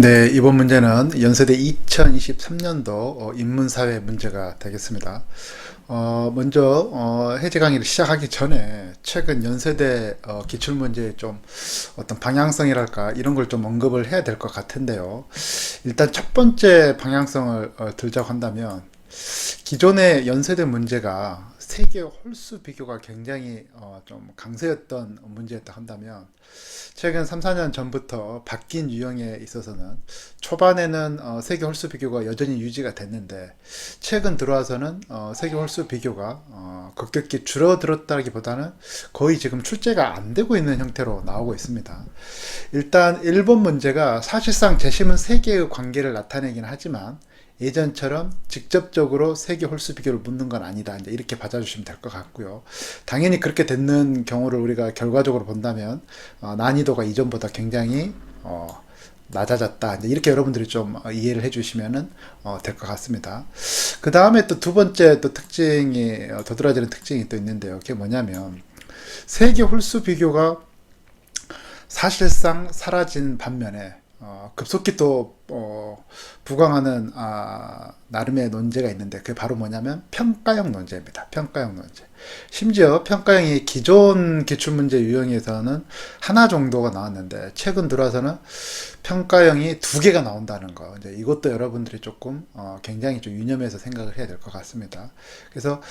네, 이번 문제는 연세대 2023년도 인문사회 문제가 되겠습니다. 먼저 해제 강의를 시작하기 전에 최근 연세대 기출문제의 좀 어떤 방향성이랄까 이런 걸 좀 언급을 해야 될 것 같은데요. 일단 첫 번째 방향성을 들자고 한다면 기존의 연세대 문제가 세계 홀수 비교가 굉장히 좀 강세였던 문제였다 한다면 최근 3, 4년 전부터 바뀐 유형에 있어서는 초반에는 세계 홀수 비교가 여전히 유지가 됐는데 최근 들어와서는 세계 홀수 비교가 급격히 줄어들었다기보다는 거의 지금 출제가 안 되고 있는 형태로 나오고 있습니다. 일단 일본 문제가 사실상 재심은 세계의 관계를 나타내긴 하지만 예전처럼 직접적으로 세계 홀수 비교를 묻는 건 아니다. 이제 이렇게 받아주시면 될 것 같고요. 당연히 그렇게 되는 경우를 우리가 결과적으로 본다면 난이도가 이전보다 굉장히 낮아졌다. 이제 이렇게 여러분들이 좀 이해를 해주시면 될 것 같습니다. 그 다음에 또 두 번째 또 특징이 도드라지는 특징이 또 있는데요. 그게 뭐냐면 세계 홀수 비교가 사실상 사라진 반면에 급속히 또 부강하는 나름의 논제가 있는데 그게 바로 뭐냐면 평가형 논제입니다. 평가형 논제. 심지어 평가형이 기존 기출문제 유형에서는 하나 정도가 나왔는데 최근 들어와서는 평가형이 두 개가 나온다는 거. 이제 이것도 여러분들이 조금 굉장히 좀 유념해서 생각을 해야 될 것 같습니다. 그래서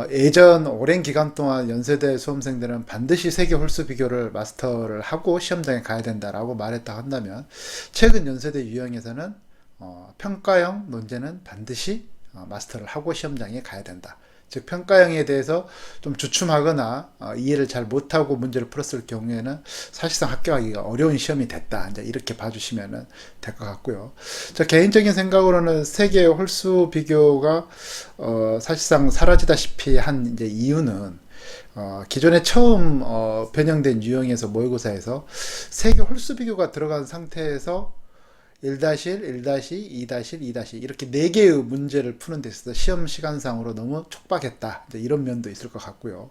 예전 오랜 기간 동안 연세대 수험생들은 반드시 세계 홀수 비교를 마스터를 하고 시험장에 가야 된다라고 말했다 한다면 최근 연세대 유형에서는 평가형 논제는 반드시 마스터를 하고 시험장에 가야 된다. 즉 평가형에 대해서 좀 주춤하거나 이해를 잘 못하고 문제를 풀었을 경우에는 사실상 합격하기가 어려운 시험이 됐다. 이제 이렇게 봐주시면 될 것 같고요. 저 개인적인 생각으로는 세계 홀수 비교가 사실상 사라지다시피 한 이제 이유는 기존에 처음 변형된 유형에서 모의고사에서 세계 홀수 비교가 들어간 상태에서 1-1, 1-2, 2-2 이렇게 4개의 문제를 푸는 데 있어서 시험 시간상으로 너무 촉박했다. 이런 면도 있을 것 같고요.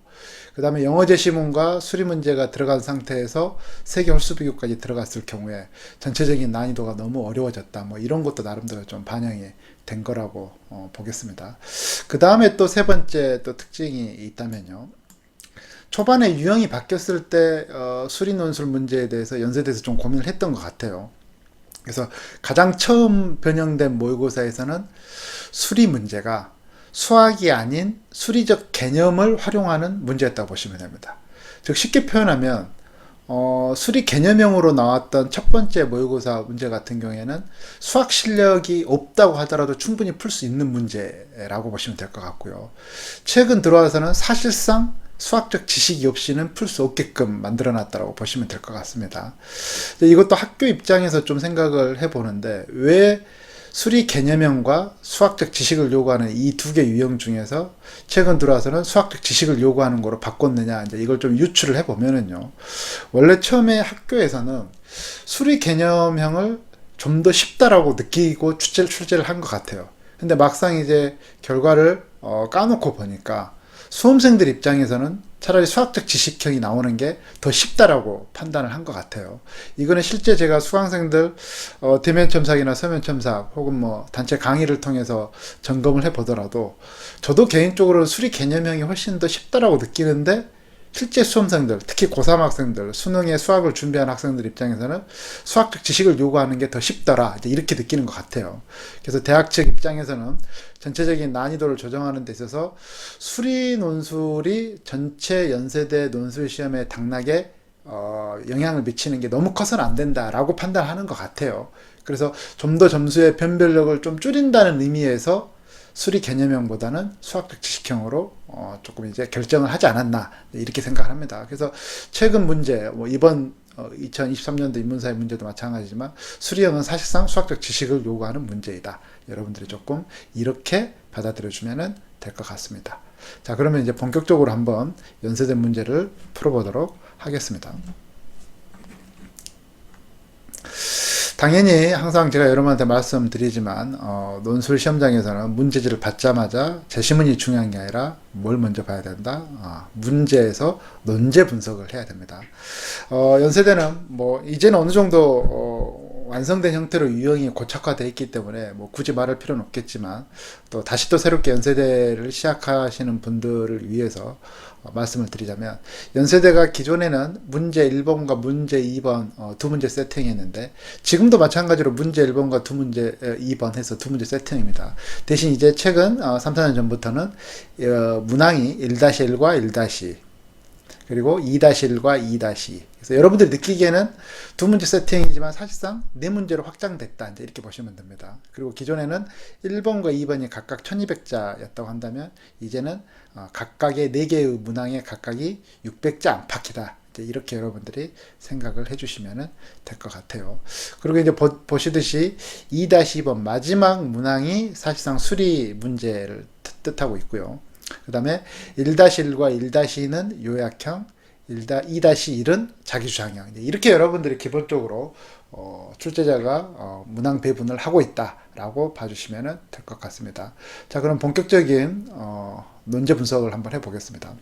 그 다음에 영어 제시문과 수리 문제가 들어간 상태에서 세계 홀수 비교까지 들어갔을 경우에 전체적인 난이도가 너무 어려워졌다. 뭐 이런 것도 나름대로 좀 반영이 된 거라고 보겠습니다. 그 다음에 또 세 번째 또 특징이 있다면요. 초반에 유형이 바뀌었을 때 수리 논술 문제에 대해서 연세대에서 좀 고민을 했던 것 같아요. 그래서 가장 처음 변형된 모의고사에서는 수리 문제가 수학이 아닌 수리적 개념을 활용하는 문제였다고 보시면 됩니다. 즉 쉽게 표현하면 수리 개념형으로 나왔던 첫 번째 모의고사 문제 같은 경우에는 수학 실력이 없다고 하더라도 충분히 풀 수 있는 문제라고 보시면 될 것 같고요. 최근 들어와서는 사실상 수학적 지식이 없이는 풀 수 없게끔 만들어 놨다고 보시면 될 것 같습니다. 이것도 학교 입장에서 좀 생각을 해보는데 왜 수리 개념형과 수학적 지식을 요구하는 이 두 개 유형 중에서 최근 들어와서는 수학적 지식을 요구하는 거로 바꿨느냐, 이제 이걸 좀 유추를 해보면은요. 원래 처음에 학교에서는 수리 개념형을 좀 더 쉽다라고 느끼고 출제를 한 것 같아요. 근데 막상 이제 결과를 까놓고 보니까 수험생들 입장에서는 차라리 수학적 지식형이 나오는 게 더 쉽다라고 판단을 한 것 같아요. 이거는 실제 제가 수강생들 대면 첨삭이나 서면 첨삭 혹은 뭐 단체 강의를 통해서 점검을 해보더라도 저도 개인적으로 수리 개념형이 훨씬 더 쉽다라고 느끼는데 실제 수험생들, 특히 고3 학생들, 수능에 수학을 준비한 학생들 입장에서는 수학적 지식을 요구하는 게 더 쉽더라. 이제 이렇게 느끼는 것 같아요. 그래서 대학 측 입장에서는 전체적인 난이도를 조정하는 데 있어서 수리 논술이 전체 연세대 논술 시험의 당락에 영향을 미치는 게 너무 커서는 안 된다라고 판단하는 것 같아요. 그래서 좀 더 점수의 변별력을 좀 줄인다는 의미에서 수리 개념형보다는 수학적 지식형으로 조금 이제 결정을 하지 않았나 이렇게 생각을 합니다. 그래서 최근 문제, 뭐 이번 2023년도 인문사회 문제도 마찬가지지만 수리형은 사실상 수학적 지식을 요구하는 문제이다. 여러분들이 조금 이렇게 받아들여주면 될 것 같습니다. 자, 그러면 이제 본격적으로 한번 연세대 문제를 풀어보도록 하겠습니다. 당연히 항상 제가 여러분한테 말씀드리지만 논술 시험장에서는 문제지를 받자마자 제시문이 중요한 게 아니라 뭘 먼저 봐야 된다? 문제에서 논제 분석을 해야 됩니다. 연세대는 뭐 이제는 어느 정도 완성된 형태로 유형이 고착화되어 있기 때문에 뭐 굳이 말할 필요는 없겠지만 또 다시 또 새롭게 연세대를 시작하시는 분들을 위해서 말씀을 드리자면 연세대가 기존에는 문제 1번과 문제 2번 두 문제 세팅했는데 지금도 마찬가지로 문제 1번과 두 문제 2번 해서 두 문제 세팅입니다. 대신 이제 최근 3, 4년 전부터는 문항이 1-1과 1- 그리고 2-1과 2-2. 그래서 여러분들이 느끼기에는 두 문제 세팅이지만 사실상 네 문제로 확장됐다. 이제 이렇게 보시면 됩니다. 그리고 기존에는 1번과 2번이 각각 1200자였다고 한다면 이제는 각각의 4개의 문항에 각각이 600자 안팎이다. 이제 이렇게 여러분들이 생각을 해주시면 될 것 같아요. 그리고 이제 보시듯이 2-2번 마지막 문항이 사실상 수리 문제를 뜻하고 있고요. 그 다음에 1-1과 1-2는 요약형, 2-1은 자기주장형. 이렇게 여러분들이 기본적으로 출제자가 문항 배분을 하고 있다라고 봐주시면 될 것 같습니다. 자, 그럼 본격적인 논제 분석을 한번 해보겠습니다.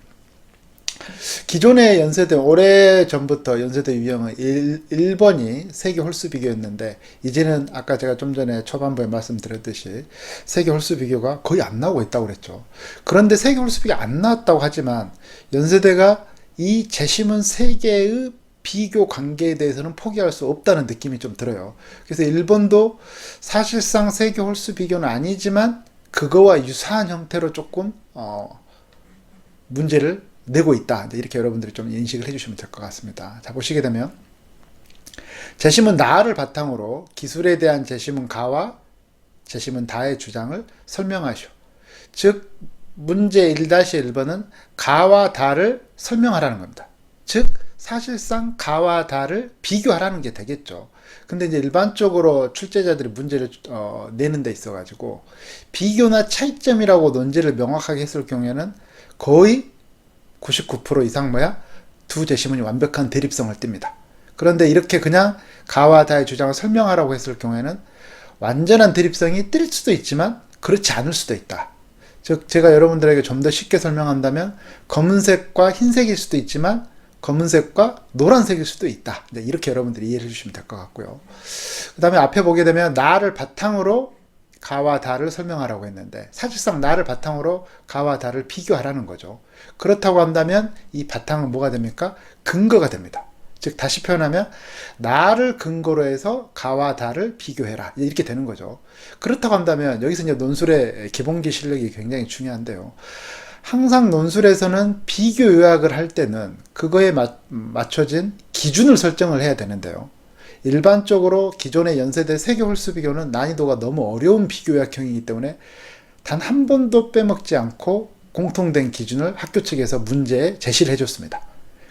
기존의 연세대, 오래전부터 연세대 유형은 1번이 세계 홀수 비교였는데 이제는 아까 제가 좀 전에 초반부에 말씀드렸듯이 세계 홀수 비교가 거의 안 나오고 있다고 그랬죠. 그런데 세계 홀수 비교 안 나왔다고 하지만 연세대가 이 재심은 세계의 비교 관계에 대해서는 포기할 수 없다는 느낌이 좀 들어요. 그래서 일본도 사실상 세계 홀수 비교는 아니지만 그거와 유사한 형태로 조금 문제를 내고 있다. 이렇게 여러분들이 좀 인식을 해주시면 될 것 같습니다. 자, 보시게 되면 재심은 나를 바탕으로 기술에 대한 재심은 가와 재심은 다의 주장을 설명하시오. 즉 문제 1-1번은 가와 다를 설명하라는 겁니다. 즉 사실상 가와 다를 비교하라는 게 되겠죠. 근데 이제 일반적으로 출제자들이 문제를 내는 데 있어 가지고 비교나 차이점이라고 논제를 명확하게 했을 경우에는 거의 99% 이상 두 재시문이 완벽한 대립성을 띱니다. 그런데 이렇게 그냥 가와 다의 주장을 설명하라고 했을 경우에는 완전한 대립성이 뜰 수도 있지만 그렇지 않을 수도 있다. 즉 제가 여러분들에게 좀 더 쉽게 설명한다면 검은색과 흰색일 수도 있지만 검은색과 노란색일 수도 있다. 이렇게 여러분들이 이해를 해주시면 될 것 같고요. 그 다음에 앞에 보게 되면 나를 바탕으로 가와 다를 설명하라고 했는데 사실상 나를 바탕으로 가와 다를 비교하라는 거죠. 그렇다고 한다면 이 바탕은 뭐가 됩니까? 근거가 됩니다. 즉 다시 표현하면 나를 근거로 해서 가와 다를 비교해라 이렇게 되는 거죠. 그렇다고 한다면 여기서 이제 논술의 기본기 실력이 굉장히 중요한데요. 항상 논술에서는 비교 요약을 할 때는 그거에 맞춰진 기준을 설정을 해야 되는데요. 일반적으로 기존의 연세대 세계 홀수 비교는 난이도가 너무 어려운 비교 요약형이기 때문에 단 한 번도 빼먹지 않고 공통된 기준을 학교 측에서 문제에 제시를 해줬습니다.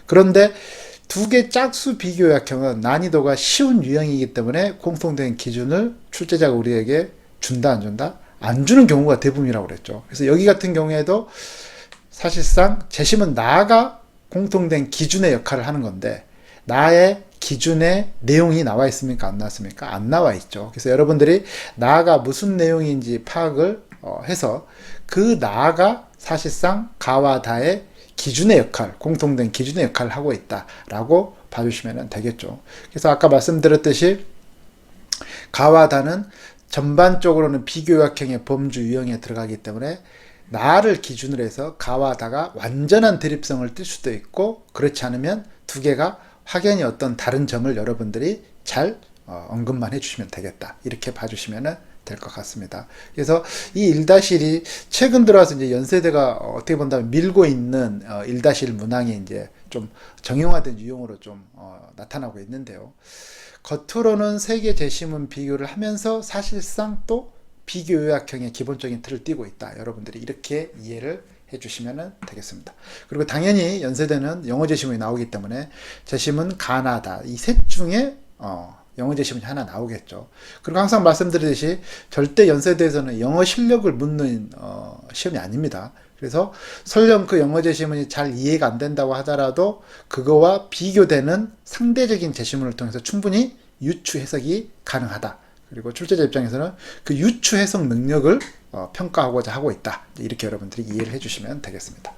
그런데 두 개 짝수 비교 요약형은 난이도가 쉬운 유형이기 때문에 공통된 기준을 출제자가 우리에게 준다 안 준다? 안 주는 경우가 대부분이라고 그랬죠. 그래서 여기 같은 경우에도 사실상 재심은 나가 공통된 기준의 역할을 하는 건데 나의 기준의 내용이 나와 있습니까? 안 나왔습니까? 안 나와 있죠. 그래서 여러분들이 나가 무슨 내용인지 파악을 해서 그 나가 사실상 가와 다의 기준의 역할, 공통된 기준의 역할을 하고 있다라고 봐주시면 되겠죠. 그래서 아까 말씀드렸듯이 가와 다는 전반적으로는 비교역형의 범주 유형에 들어가기 때문에 나를 기준으로 해서 가와 다가 완전한 대립성을 띨 수도 있고 그렇지 않으면 두 개가 확연히 어떤 다른 점을 여러분들이 잘 언급만 해주시면 되겠다. 이렇게 봐주시면 될 것 같습니다. 그래서 이 1-1이 최근 들어와서 이제 연세대가 어떻게 본다면 밀고 있는 1-1 문항이 이제 좀 정형화된 유형으로 좀 나타나고 있는데요. 겉으로는 세계 재시문 비교를 하면서 사실상 또 비교 요약형의 기본적인 틀을 띠고 있다. 여러분들이 이렇게 이해를 해주시면 되겠습니다. 그리고 당연히 연세대는 영어 재시문이 나오기 때문에 재시문 가나다 이 셋 중에 영어 재시문이 하나 나오겠죠. 그리고 항상 말씀드리듯이 절대 연세대에서는 영어 실력을 묻는 시험이 아닙니다. 그래서 설령 그 영어 재시문이 잘 이해가 안 된다고 하더라도 그거와 비교되는 상대적인 재시문을 통해서 충분히 유추 해석이 가능하다. 그리고 출제자 입장에서는 그 유추 해석 능력을 평가하고자 하고 있다. 이렇게 여러분들이 이해를 해주시면 되겠습니다.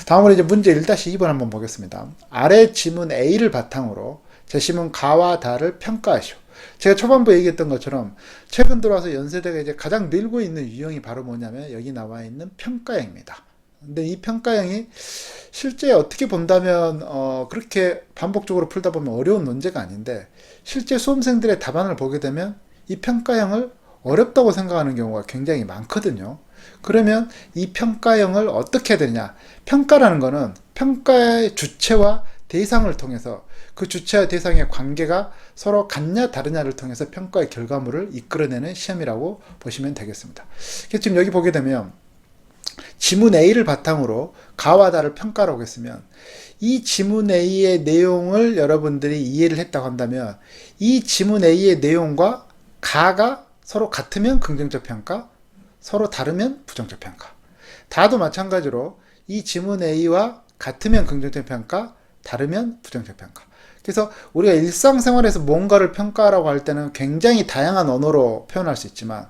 다음으로 이제 문제 1-2번 한번 보겠습니다. 아래 지문 A를 바탕으로 재시문 가와 다를 평가하시오. 제가 초반부에 얘기했던 것처럼 최근 들어와서 연세대가 이제 가장 늘고 있는 유형이 바로 뭐냐면 여기 나와 있는 평가형입니다. 근데 이 평가형이 실제 어떻게 본다면 그렇게 반복적으로 풀다 보면 어려운 논제가 아닌데 실제 수험생들의 답안을 보게 되면 이 평가형을 어렵다고 생각하는 경우가 굉장히 많거든요. 그러면 이 평가형을 어떻게 해야 되느냐? 평가라는 거는 평가의 주체와 대상을 통해서 그 주체와 대상의 관계가 서로 같냐 다르냐를 통해서 평가의 결과물을 이끌어내는 시험이라고 보시면 되겠습니다. 지금 여기 보게 되면 지문 A를 바탕으로 가와 다를 평가라고 했으면 이 지문 A의 내용을 여러분들이 이해를 했다고 한다면 이 지문 A의 내용과 가가 서로 같으면 긍정적 평가, 서로 다르면 부정적 평가. 다도 마찬가지로 이 지문 A와 같으면 긍정적 평가, 다르면 부정적 평가. 그래서 우리가 일상생활에서 뭔가를 평가라고 할 때는 굉장히 다양한 언어로 표현할 수 있지만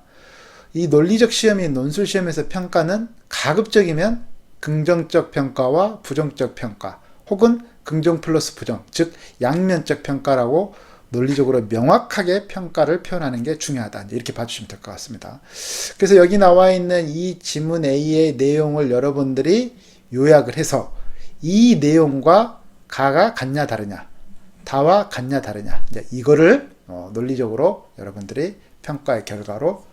이 논리적 시험인 논술 시험에서 평가는 가급적이면 긍정적 평가와 부정적 평가 혹은 긍정 플러스 부정, 즉 양면적 평가라고 논리적으로 명확하게 평가를 표현하는 게 중요하다. 이렇게 봐주시면 될 것 같습니다. 그래서 여기 나와 있는 이 지문 A의 내용을 여러분들이 요약을 해서 이 내용과 가가 같냐 다르냐, 다와 같냐 다르냐, 이거를 논리적으로 여러분들이 평가의 결과로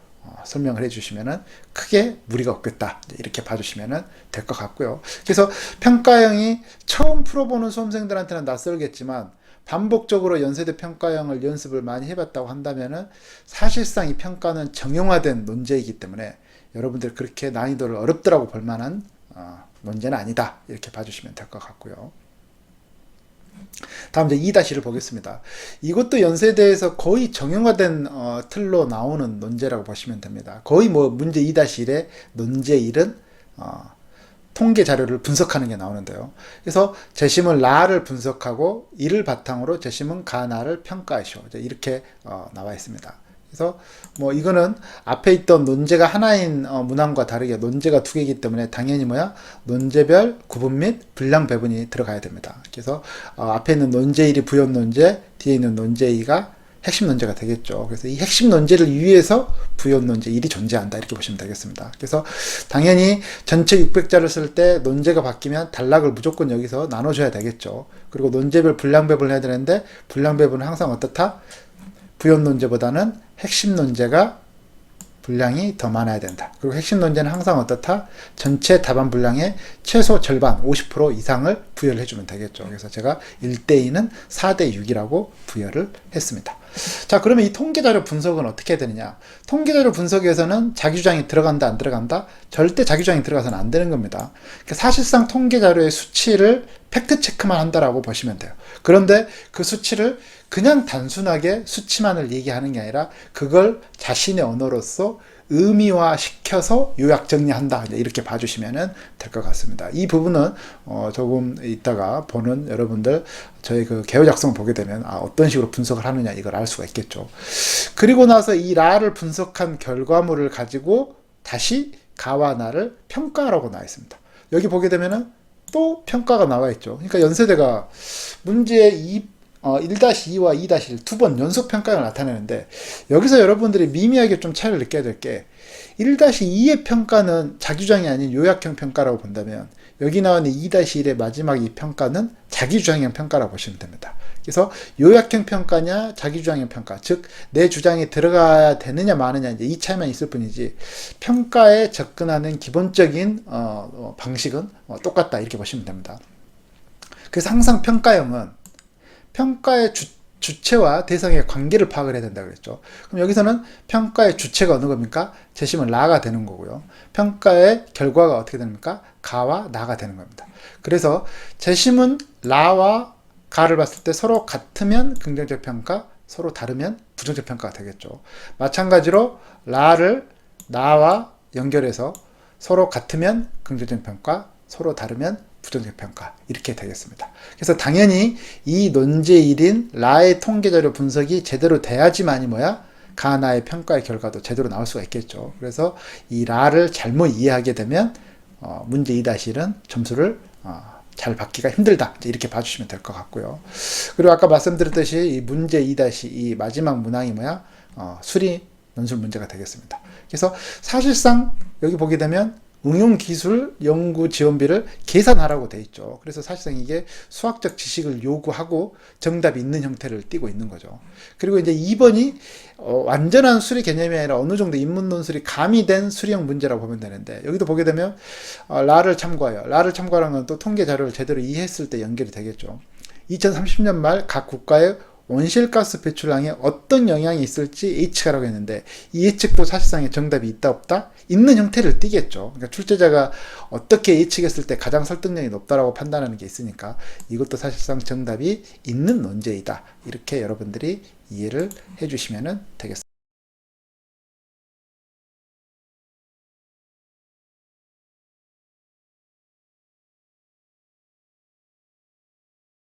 설명을 해주시면은 크게 무리가 없겠다. 이렇게 봐주시면 될 것 같고요. 그래서 평가형이 처음 풀어보는 수험생들한테는 낯설겠지만 반복적으로 연세대 평가형을 연습을 많이 해봤다고 한다면은 사실상 이 평가는 정형화된 논제이기 때문에 여러분들 그렇게 난이도를 어렵더라고 볼 만한 논제는 아니다. 이렇게 봐주시면 될 것 같고요. 다음 이제 2-1을 보겠습니다. 이것도 연세대에서 거의 정형화된 틀로 나오는 논제라고 보시면 됩니다. 거의 뭐 문제 2-1의 논제 1은 통계 자료를 분석하는 게 나오는데요. 그래서 재심은 라를 분석하고 이를 바탕으로 재심은 가나를 평가하시오. 이렇게 나와 있습니다. 그래서 뭐 이거는 앞에 있던 논제가 하나인 문항과 다르게 논제가 두 개이기 때문에 당연히 뭐야 논제별 구분 및 분량 배분이 들어가야 됩니다. 그래서 앞에 있는 논제 1이 부연 논제, 뒤에 있는 논제 2가 핵심 논제가 되겠죠. 그래서 이 핵심 논제를 위해서 부연 논제 1이 존재한다. 이렇게 보시면 되겠습니다. 그래서 당연히 전체 600자를 쓸 때 논제가 바뀌면 단락을 무조건 여기서 나눠줘야 되겠죠. 그리고 논제별 분량 배분을 해야 되는데 분량 배분은 항상 어떻다? 부연 논제보다는 핵심 논제가 분량이 더 많아야 된다. 그리고 핵심 논제는 항상 어떻다? 전체 답안 분량의 최소 절반 50% 이상을 부여를 해주면 되겠죠. 그래서 제가 1대2는 4대6이라고 부여를 했습니다. 자, 그러면 이 통계자료 분석은 어떻게 해야 되느냐? 통계자료 분석에서는 자기주장이 들어간다 안 들어간다? 절대 자기주장이 들어가서는 안 되는 겁니다. 그러니까 사실상 통계자료의 수치를 팩트체크만 한다라고 보시면 돼요. 그런데 그 수치를 그냥 단순하게 수치만을 얘기하는 게 아니라 그걸 자신의 언어로서 의미화 시켜서 요약 정리한다. 이렇게 봐주시면 될 것 같습니다. 이 부분은 조금 이따가 보는 여러분들 저희 그 개요 작성을 보게 되면 어떤 식으로 분석을 하느냐 이걸 알 수가 있겠죠. 그리고 나서 이 라를 분석한 결과물을 가지고 다시 가와 나를 평가하라고 나와 있습니다. 여기 보게 되면은 또 평가가 나와 있죠. 그러니까 연세대가 문제 1-2와 2-1 두 번 연속 평가가 나타내는데 여기서 여러분들이 미미하게 좀 차이를 느껴야 될 게 1-2의 평가는 자기주장이 아닌 요약형 평가라고 본다면 여기 나오는 2-1의 마지막 이 평가는 자기주장형 평가라고 보시면 됩니다. 그래서 요약형 평가냐 자기주장형 평가, 즉 내 주장이 들어가야 되느냐 마느냐 이제 이 차이만 있을 뿐이지 평가에 접근하는 기본적인 방식은 똑같다 이렇게 보시면 됩니다. 그래서 항상 평가형은 평가의 주체와 대상의 관계를 파악을 해야 된다고 그랬죠. 그럼 여기서는 평가의 주체가 어느 겁니까? 재심은 라가 되는 거고요. 평가의 결과가 어떻게 됩니까? 가와 나가 되는 겁니다. 그래서 재심은 라와 가를 봤을 때 서로 같으면 긍정적 평가, 서로 다르면 부정적 평가가 되겠죠. 마찬가지로 라를 나와 연결해서 서로 같으면 긍정적 평가, 서로 다르면 부정적 평가 이렇게 되겠습니다. 그래서 당연히 이 논제 1인 라의 통계자료 분석이 제대로 돼야지만이 뭐야? 가나의 평가의 결과도 제대로 나올 수가 있겠죠. 그래서 이 라를 잘못 이해하게 되면 문제 2-1은 점수를 잘 받기가 힘들다. 이렇게 봐주시면 될 것 같고요. 그리고 아까 말씀드렸듯이 이 문제 2-2 마지막 문항이 뭐야? 수리 논술 문제가 되겠습니다. 그래서 사실상 여기 보게 되면 응용기술 연구 지원비를 계산하라고 돼 있죠. 그래서 사실상 이게 수학적 지식을 요구하고 정답이 있는 형태를 띠고 있는 거죠. 그리고 이제 2번이 완전한 수리 개념이 아니라 어느 정도 인문 논술이 가미된 수리형 문제라고 보면 되는데, 여기도 보게 되면 라를 참고하여, 라를 참고하는 건 또 통계 자료를 제대로 이해했을 때 연결이 되겠죠. 2030년 말 각 국가의 온실가스 배출량에 어떤 영향이 있을지 예측하라고 했는데, 이 예측도 사실상의 정답이 있다 없다? 있는 형태를 띠겠죠. 그러니까 출제자가 어떻게 예측했을 때 가장 설득력이 높다라고 판단하는 게 있으니까 이것도 사실상 정답이 있는 논제이다. 이렇게 여러분들이 이해를 해주시면 되겠습니다.